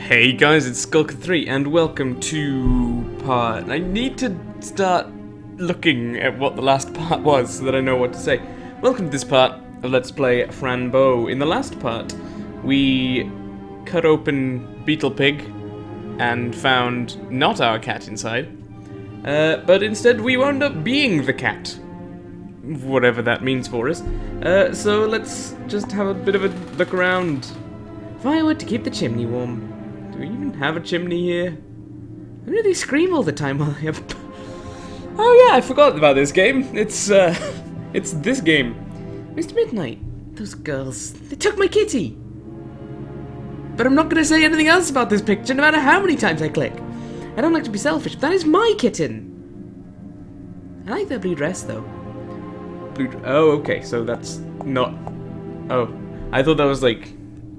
Hey guys, it's Skulker3 and welcome to part... I need to start looking at what the last part was so that I know what to say. Welcome to this part of Let's Play Fran. In the last part, we cut open Beetle Pig and found not our cat inside, but instead we wound up being the cat. Whatever that means for us. So let's just have a bit of a look around. Firewood to keep the chimney warm. Do we even have a chimney here? Why do they scream all the time while I have... Oh yeah, I forgot about this game. It's this game. Mr. Midnight, those girls, they took my kitty. But I'm not going to say anything else about this picture, no matter how many times I click. I don't like to be selfish, but that is my kitten. I like that blue dress, though. Oh, okay, so that's not... Oh, I thought that was like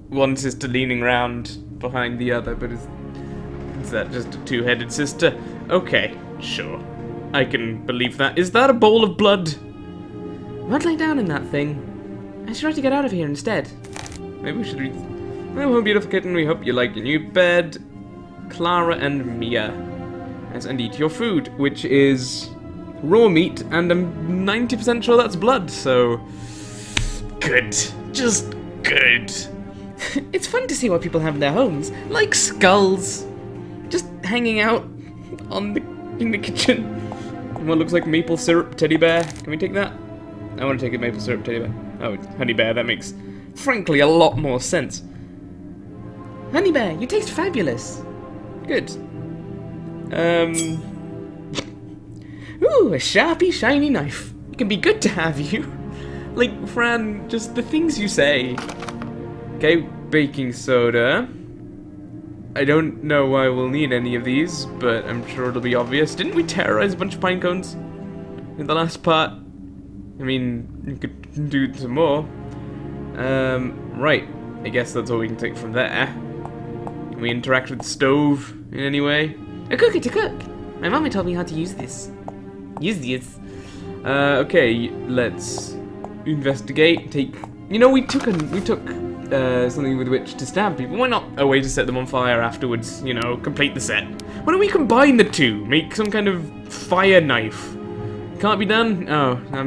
one sister leaning around behind the other, but is that just a two-headed sister? Okay, sure. I can believe that. Is that a bowl of blood? I won't lay down in that thing. I should try to get out of here instead. Maybe we should read... Oh, beautiful kitten, we hope you like your new bed. Clara and Mia. Yes, and eat your food, which is raw meat, and I'm 90% sure that's blood, so... Good. Just good. It's fun to see what people have in their homes, like skulls, just hanging out in the kitchen. What looks like maple syrup teddy bear. Can we take that? I want to take a maple syrup teddy bear. Oh, it's honey bear. That makes, frankly, a lot more sense. Honey bear, you taste fabulous. Good. Ooh, a sharpy, shiny knife. It can be good to have you. Like, Fran, just the things you say. Okay, baking soda. I don't know why we'll need any of these, but I'm sure it'll be obvious. Didn't we terrorize a bunch of pine cones in the last part? I mean, you could do some more. Right. I guess that's all we can take from there. Can we interact with the stove in any way? A cooker to cook! My mama told me how to use this. Use this. Okay, let's investigate. You know, we took something with which to stab people. Why not a way to set them on fire afterwards? You know, complete the set. Why don't we combine the two? Make some kind of fire knife. Can't be done? Oh, I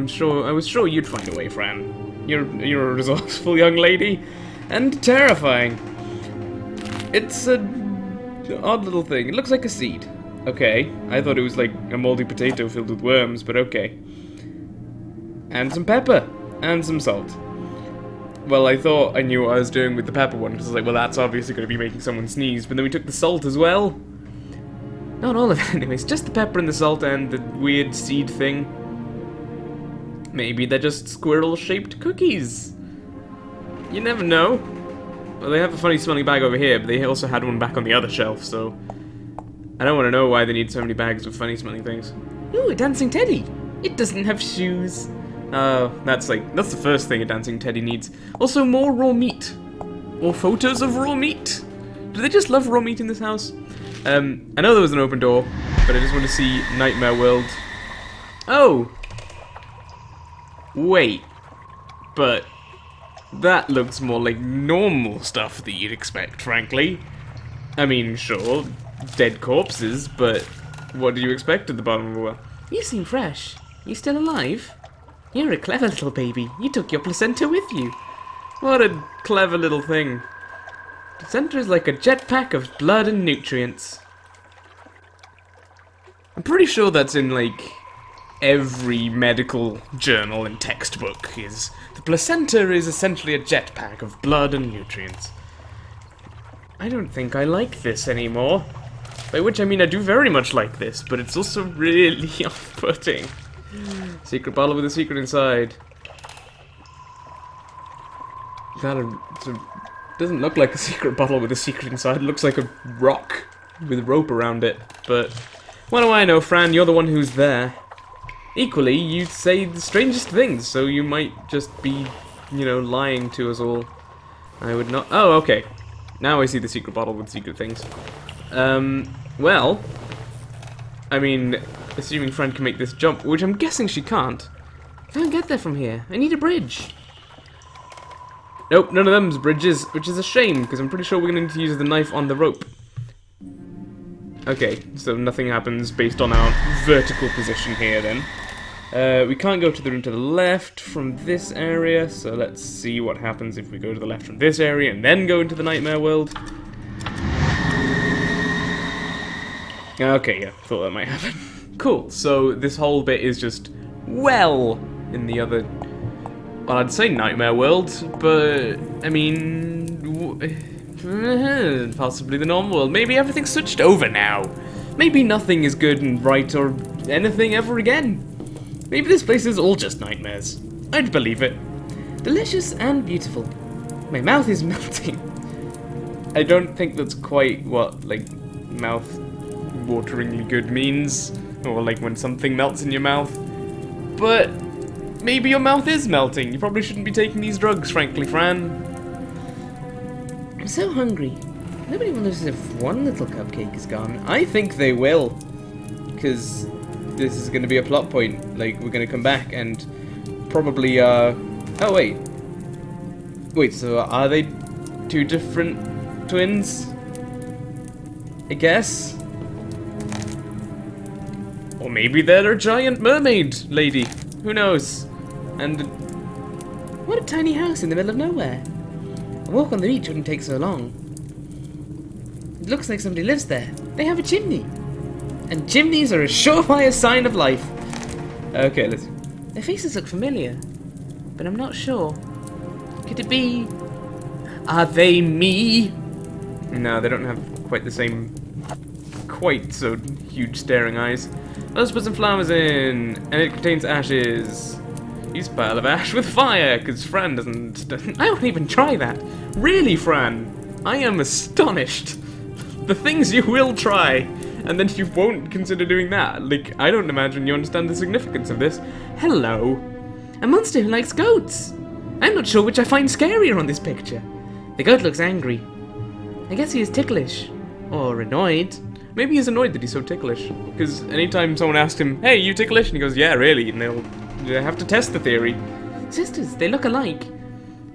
was sure you'd find a way, Fran. You're a resourceful young lady, and terrifying. It's a odd little thing. It looks like a seed. Okay, I thought it was like a moldy potato filled with worms, but okay. And some pepper and some salt. Well, I thought I knew what I was doing with the pepper one, because I was like, well, that's obviously going to be making someone sneeze, but then we took the salt as well. Not all of it, anyways, just the pepper and the salt and the weird seed thing. Maybe they're just squirrel-shaped cookies. You never know. Well, they have a funny smelling bag over here, but they also had one back on the other shelf, so... I don't want to know why they need so many bags of funny smelling things. Ooh, a dancing teddy! It doesn't have shoes. That's the first thing a dancing teddy needs. Also, more raw meat. Or photos of raw meat. Do they just love raw meat in this house? I know there was an open door, but I just want to see Nightmare World. Oh! Wait. But that looks more like normal stuff that you'd expect, frankly. I mean, sure, dead corpses, but what do you expect at the bottom of a well? You seem fresh. You still alive? You're a clever little baby. You took your placenta with you. What a clever little thing. Placenta is like a jetpack of blood and nutrients. I'm pretty sure that's in, like, every medical journal and textbook is the placenta is essentially a jetpack of blood and nutrients. I don't think I like this anymore. By which I mean I do very much like this, but it's also really off-putting. Secret bottle with a secret inside. Doesn't look like a secret bottle with a secret inside. It looks like a rock with rope around it. But what do I know, Fran? You're the one who's there. Equally, you say the strangest things, so you might just be, you know, lying to us all. I would not... Oh, okay. Now I see the secret bottle with secret things. Well... I mean, assuming Fran can make this jump, which I'm guessing she can't. I can't get there from here. I need a bridge. Nope, none of them's bridges, which is a shame, because I'm pretty sure we're going to need to use the knife on the rope. Okay, so nothing happens based on our vertical position here, then. We can't go to the room to the left from this area, so let's see what happens if we go to the left from this area and then go into the nightmare world. Okay, yeah, thought that might happen. Cool, so this whole bit is just well in the other... Well, I'd say nightmare world, but, I mean... possibly the normal world. Maybe everything's switched over now. Maybe nothing is good and right or anything ever again. Maybe this place is all just nightmares. I'd believe it. Delicious and beautiful. My mouth is melting. I don't think that's quite what, like, mouth-wateringly good means. Or, like, when something melts in your mouth. But... maybe your mouth is melting. You probably shouldn't be taking these drugs, frankly, Fran. I'm so hungry. Nobody will notice if one little cupcake is gone. I think they will. Because this is going to be a plot point. Like, we're going to come back and probably, oh, wait. Wait, so are they two different twins? I guess? Or maybe they're a giant mermaid lady. Who knows? And... what a tiny house in the middle of nowhere. A walk on the beach wouldn't take so long. It looks like somebody lives there. They have a chimney. And chimneys are a surefire sign of life. Okay, let's... their faces look familiar. But I'm not sure. Could it be... are they me? No, they don't have quite the same... quite so huge staring eyes. Let's put some flowers in, and it contains ashes. Use a pile of ash with fire, because Fran doesn't... I won't even try that. Really, Fran? I am astonished. The things you will try, and then you won't consider doing that. Like, I don't imagine you understand the significance of this. Hello. A monster who likes goats. I'm not sure which I find scarier on this picture. The goat looks angry. I guess he is ticklish. Or annoyed. Maybe he's annoyed that he's so ticklish. Because anytime someone asks him, hey, you ticklish? And he goes, yeah, really. And they'll have to test the theory. Sisters, they look alike.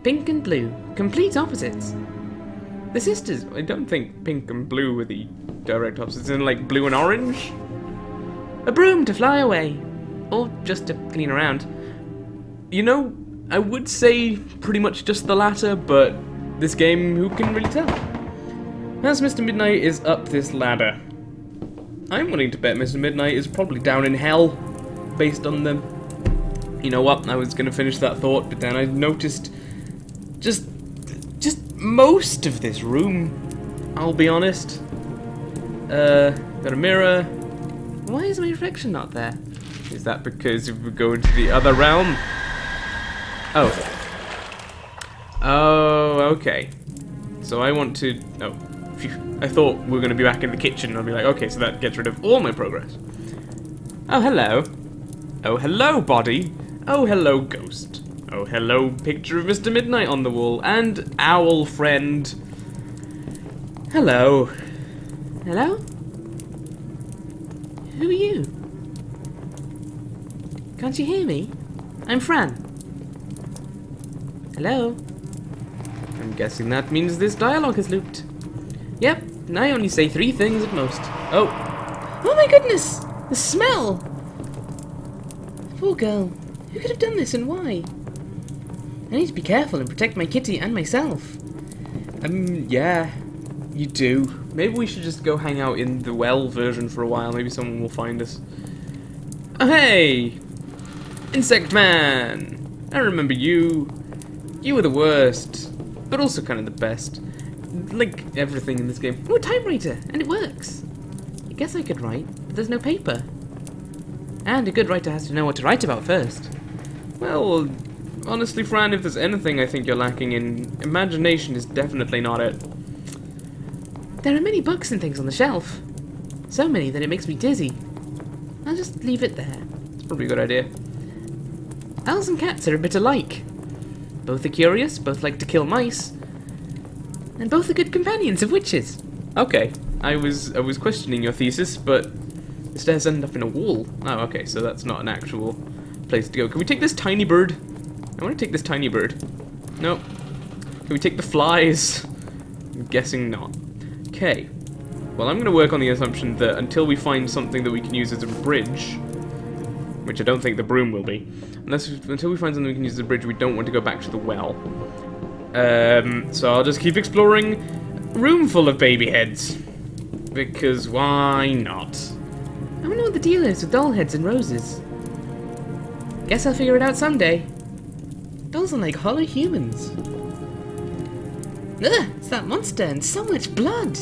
Pink and blue. Complete opposites. The sisters, I don't think pink and blue were the direct opposites. In like blue and orange? A broom to fly away. Or just to clean around. You know, I would say pretty much just the latter, but this game, who can really tell? As Mr. Midnight is up this ladder, I'm willing to bet Mr. Midnight is probably down in hell, based on the... You know what, I was going to finish that thought, but then I noticed just most of this room, I'll be honest. Got a mirror. Why is my reflection not there? Is that because if we go into the other realm? Oh. Oh, okay. So I want to... Oh, phew. I thought we were going to be back in the kitchen, and I'll be like, okay, so that gets rid of all my progress. Oh, hello. Oh, hello, body. Oh, hello, ghost. Oh, hello, picture of Mr. Midnight on the wall. And owl friend. Hello. Hello? Who are you? Can't you hear me? I'm Fran. Hello? I'm guessing that means this dialogue is looped. Yep, and I only say 3 things at most. Oh. Oh my goodness! The smell! Poor girl. Who could have done this and why? I need to be careful and protect my kitty and myself. Yeah. You do. Maybe we should just go hang out in the well version for a while. Maybe someone will find us. Oh, hey! Insect Man! I remember you. You were the worst. But also kind of the best. Like everything in this game. Oh, a typewriter! And it works! I guess I could write, but there's no paper. And a good writer has to know what to write about first. Well, honestly, Fran, if there's anything I think you're lacking in, imagination is definitely not it. There are many books and things on the shelf. So many that it makes me dizzy. I'll just leave it there. It's probably a good idea. Owls and cats are a bit alike. Both are curious, both like to kill mice, and both are good companions of witches. Okay, I was questioning your thesis, but the stairs end up in a wall. Oh, okay, so that's not an actual place to go. Can we take this tiny bird? I want to take this tiny bird. Nope. Can we take the flies? I'm guessing not. Okay. Well, I'm going to work on the assumption that until we find something that we can use as a bridge, which I don't think the broom will be, until we find something we can use as a bridge, we don't want to go back to the well. So I'll just keep exploring a room full of baby heads. Because why not? I wonder what the deal is with doll heads and roses. Guess I'll figure it out someday. Dolls are like hollow humans. Ugh, it's that monster and so much blood.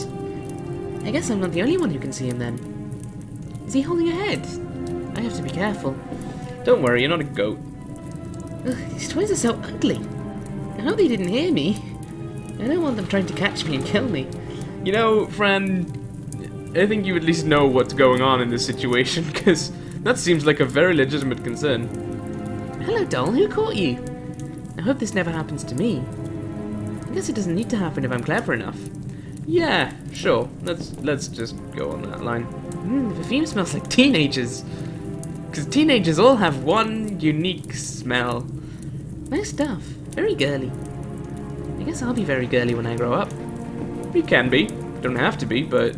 I guess I'm not the only one who can see him then. Is he holding a head? I have to be careful. Don't worry, you're not a goat. Ugh, these toys are so ugly. I hope they didn't hear me. I don't want them trying to catch me and kill me. You know, Fran, I think you at least know what's going on in this situation, because that seems like a very legitimate concern. Hello, doll. Who caught you? I hope this never happens to me. I guess it doesn't need to happen if I'm clever enough. Yeah, sure. Let's just go on that line. The perfume smells like teenagers. Because teenagers all have one unique smell. Nice stuff. Very girly. I guess I'll be very girly when I grow up. You can be. Don't have to be, but...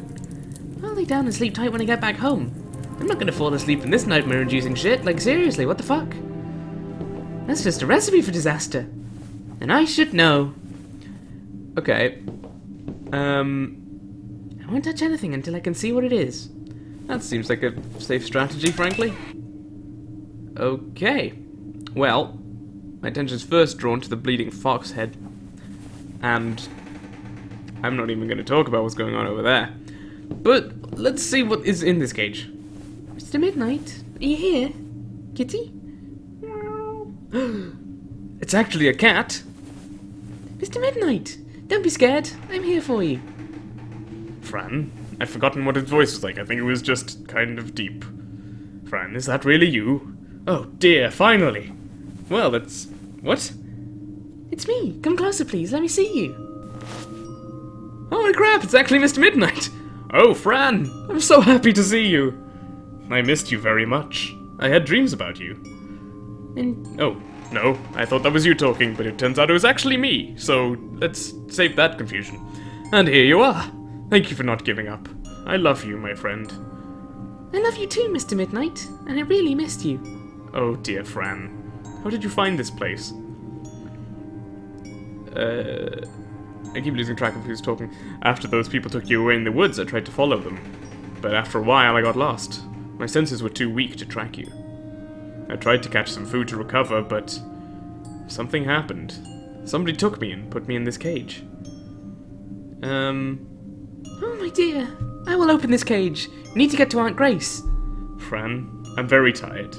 I'll lay down and sleep tight when I get back home. I'm not gonna fall asleep in this nightmare-inducing shit. Like, seriously, what the fuck? That's just a recipe for disaster. And I should know. Okay. I won't touch anything until I can see what it is. That seems like a safe strategy, frankly. Okay. Well, my attention's first drawn to the bleeding fox head. And I'm not even going to talk about what's going on over there. But let's see what is in this cage. Mr. Midnight, are you here? Kitty? It's actually a cat. Mr. Midnight, don't be scared. I'm here for you. Fran, I've forgotten what his voice was like. I think it was just kind of deep. Fran, is that really you? Oh dear, finally. Well, that's... What? It's me. Come closer, please. Let me see you. Holy crap, it's actually Mr. Midnight. Oh, Fran, I'm so happy to see you. I missed you very much. I had dreams about you. And... Oh, no, I thought that was you talking, but it turns out it was actually me. So, let's save that confusion. And here you are. Thank you for not giving up. I love you, my friend. I love you too, Mr. Midnight, and I really missed you. Oh dear, Fran. How did you find this place? I keep losing track of who's talking. After those people took you away in the woods, I tried to follow them. But after a while, I got lost. My senses were too weak to track you. I tried to catch some food to recover, but... something happened. Somebody took me and put me in this cage. Oh, my dear. I will open this cage. We need to get to Aunt Grace. Fran, I'm very tired.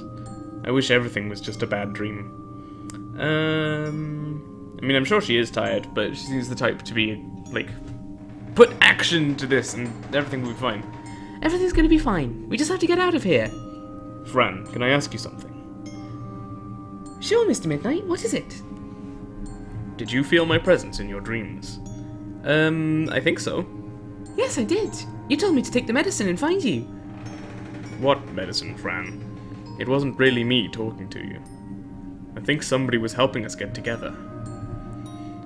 I wish everything was just a bad dream. I mean, I'm sure she is tired, but she seems the type to be, like, put action to this and everything will be fine. Everything's gonna be fine. We just have to get out of here. Fran, can I ask you something? Sure, Mr. Midnight. What is it? Did you feel my presence in your dreams? I think so. Yes, I did. You told me to take the medicine and find you. What medicine, Fran? It wasn't really me talking to you. I think somebody was helping us get together.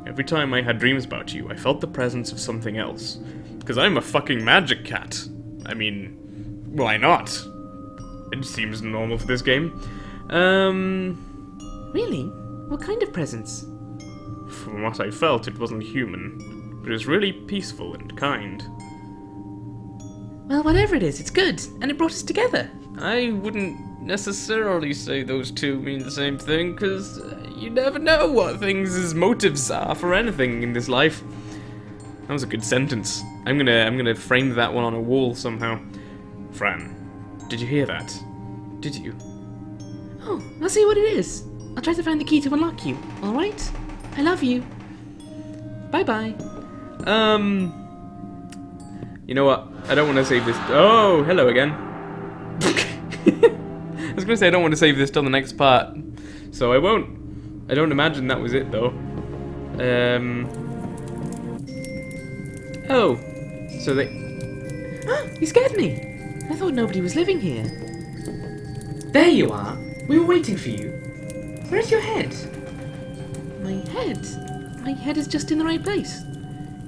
Every time I had dreams about you, I felt the presence of something else. Because I'm a fucking magic cat. I mean, why not? It seems normal for this game. Really? What kind of presence? From what I felt, it wasn't human. But it was really peaceful and kind. Well, whatever it is, it's good. And it brought us together. I wouldn't necessarily say those two mean the same thing, because you never know what things' motives are for anything in this life. That was a good sentence. I'm gonna frame that one on a wall somehow. Fran, did you hear that? Did you? Oh, I'll see what it is. I'll try to find the key to unlock you, alright? I love you. Bye-bye. You know what? I don't want to save this... Oh, hello again. I was going to say I don't want to save this till the next part. So I won't. I don't imagine that was it, though. Oh. So they... You scared me. I thought nobody was living here. There you are. We were waiting for you. Where's your head? My head? my head is just in the right place.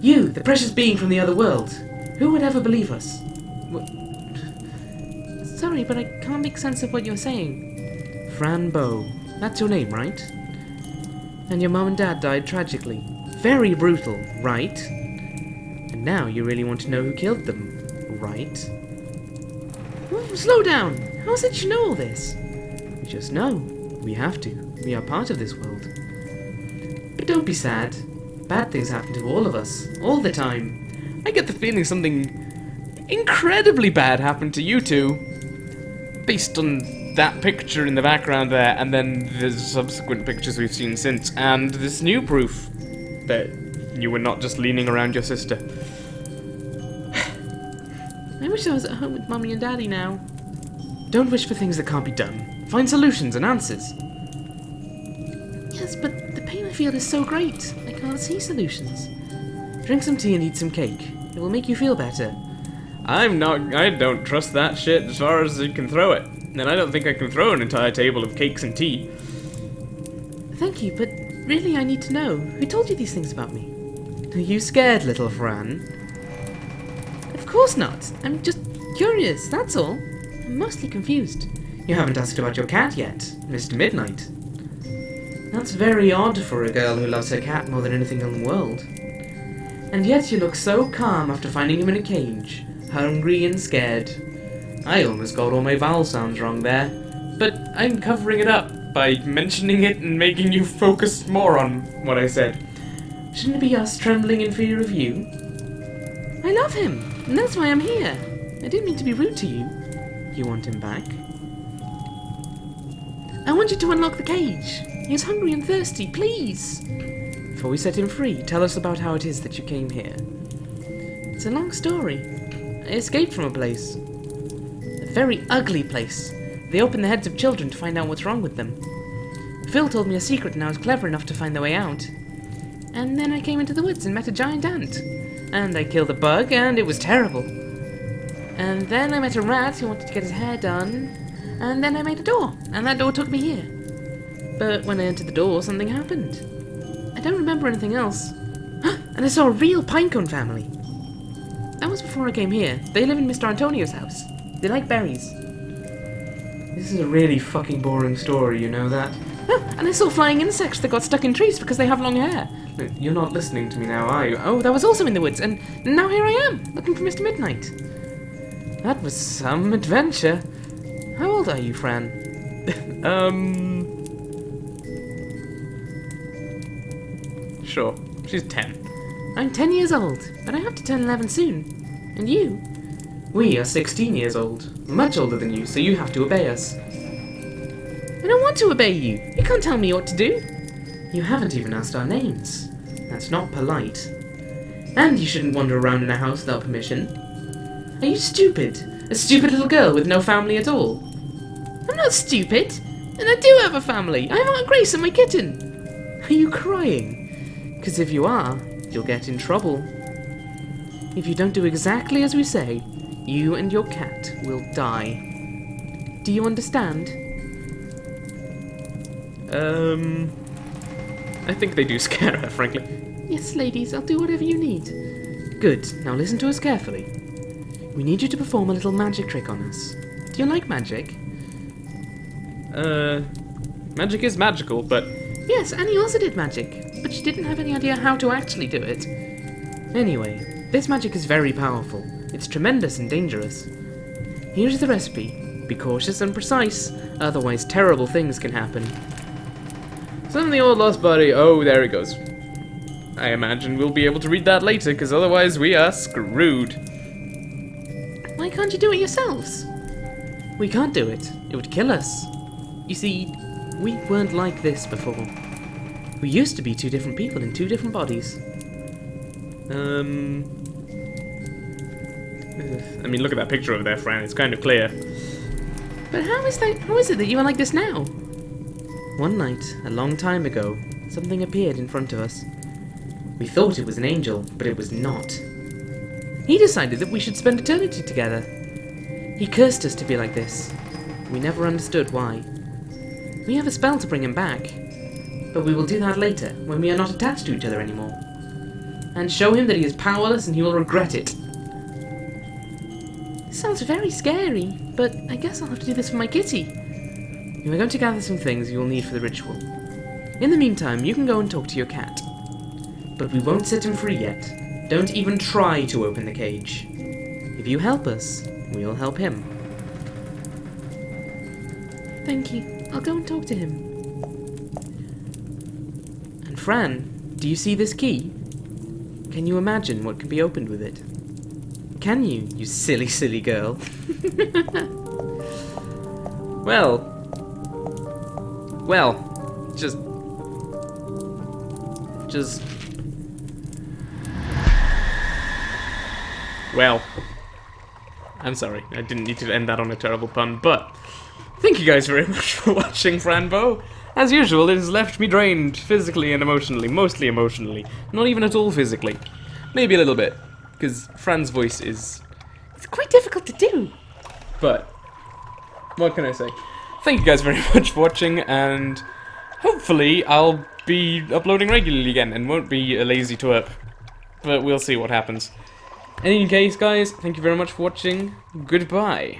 You, the precious being from the other world. Who would ever believe us? Sorry, but I can't make sense of what you're saying. Fran Bow. That's your name, right? And your mum and dad died tragically. Very brutal, right? And now you really want to know who killed them, right? Slow down! How is it you know all this? We just know. We have to. We are part of this world. But don't be sad. Bad things happen to all of us, all the time. I get the feeling something incredibly bad happened to you two. Based on that picture in the background there, and then the subsequent pictures we've seen since, and this new proof that you were not just leaning around your sister. I wish I was at home with Mummy and Daddy now. Don't wish for things that can't be done. Find solutions and answers. Yes, but the pain I feel is so great. I can't see solutions. Drink some tea and eat some cake. It will make you feel better. I don't trust that shit as far as you can throw it. And I don't think I can throw an entire table of cakes and tea. Thank you, but really I need to know. Who told you these things about me? Are you scared, little Fran? Of course not. I'm just curious, that's all. I'm mostly confused. You haven't asked about your cat yet, Mr. Midnight. That's very odd for a girl who loves her cat more than anything in the world. And yet you look so calm after finding him in a cage, hungry and scared. I almost got all my vowel sounds wrong there. But I'm covering it up by mentioning it and making you focus more on what I said. Shouldn't it be us trembling in fear of you? I love him, and that's why I'm here. I didn't mean to be rude to you. You want him back? I want you to unlock the cage. He's hungry and thirsty, please. Before we set him free, tell us about how it is that you came here. It's a long story. I escaped from a place. A very ugly place. They open the heads of children to find out what's wrong with them. Phil told me a secret and I was clever enough to find the way out. And then I came into the woods and met a giant ant. And I killed a bug and it was terrible. And then I met a rat who wanted to get his hair done. And then I made a door, and that door took me here. But when I entered the door, something happened. I don't remember anything else. And I saw a real pinecone family. That was before I came here. They live in Mr. Antonio's house. They like berries. This is a really fucking boring story, you know that? And I saw flying insects that got stuck in trees because they have long hair. You're not listening to me now, are you? Oh, that was also in the woods, and now here I am, looking for Mr. Midnight. That was some adventure. How old are you, Fran? Sure. She's 10. I'm 10 years old, but I have to turn 11 soon. And you? We are 16 years old. Much older than you, so you have to obey us. I don't want to obey you. You can't tell me what to do. You haven't even asked our names. That's not polite. And you shouldn't wander around in a house without permission. Are you stupid? A stupid little girl with no family at all? I'm not stupid, and I do have a family. I have Aunt Grace and my kitten. Are you crying? Because if you are, you'll get in trouble. If you don't do exactly as we say, you and your cat will die. Do you understand? I think they do scare her, frankly. Yes, ladies, I'll do whatever you need. Good, now listen to us carefully. We need you to perform a little magic trick on us. Do you like magic? Magic is magical, but... Yes, Annie also did magic, but she didn't have any idea how to actually do it. Anyway, this magic is very powerful. It's tremendous and dangerous. Here's the recipe. Be cautious and precise, otherwise terrible things can happen. Summon the old lost body. Oh, there it goes. I imagine we'll be able to read that later, because otherwise we are screwed. Why can't you do it yourselves? We can't do it. It would kill us. You see, we weren't like this before. We used to be two different people in two different bodies. I mean, look at that picture over there, Fran. It's kind of clear. But how is it that you are like this now? One night, a long time ago, something appeared in front of us. We thought it was an angel, but it was not. He decided that we should spend eternity together. He cursed us to be like this. We never understood why. We have a spell to bring him back. But we will do that later, when we are not attached to each other anymore. And show him that he is powerless and he will regret it. This sounds very scary, but I guess I'll have to do this for my kitty. You are going to gather some things you will need for the ritual. In the meantime, you can go and talk to your cat. But we won't set him free yet. Don't even try to open the cage. If you help us, we'll help him. Thank you. I'll go and talk to him. And Fran, do you see this key? Can you imagine what can be opened with it? Can you, you silly, silly girl? Well, just... Well, I'm sorry, I didn't need to end that on a terrible pun, but thank you guys very much for watching Franbo. As usual, it has left me drained, physically and emotionally, mostly emotionally, not even at all physically. Maybe a little bit, because Fran's voice is... it's quite difficult to do. But, what can I say? Thank you guys very much for watching, and hopefully I'll be uploading regularly again, and won't be a lazy twerp. But we'll see what happens. In any case, guys, thank you very much for watching. Goodbye.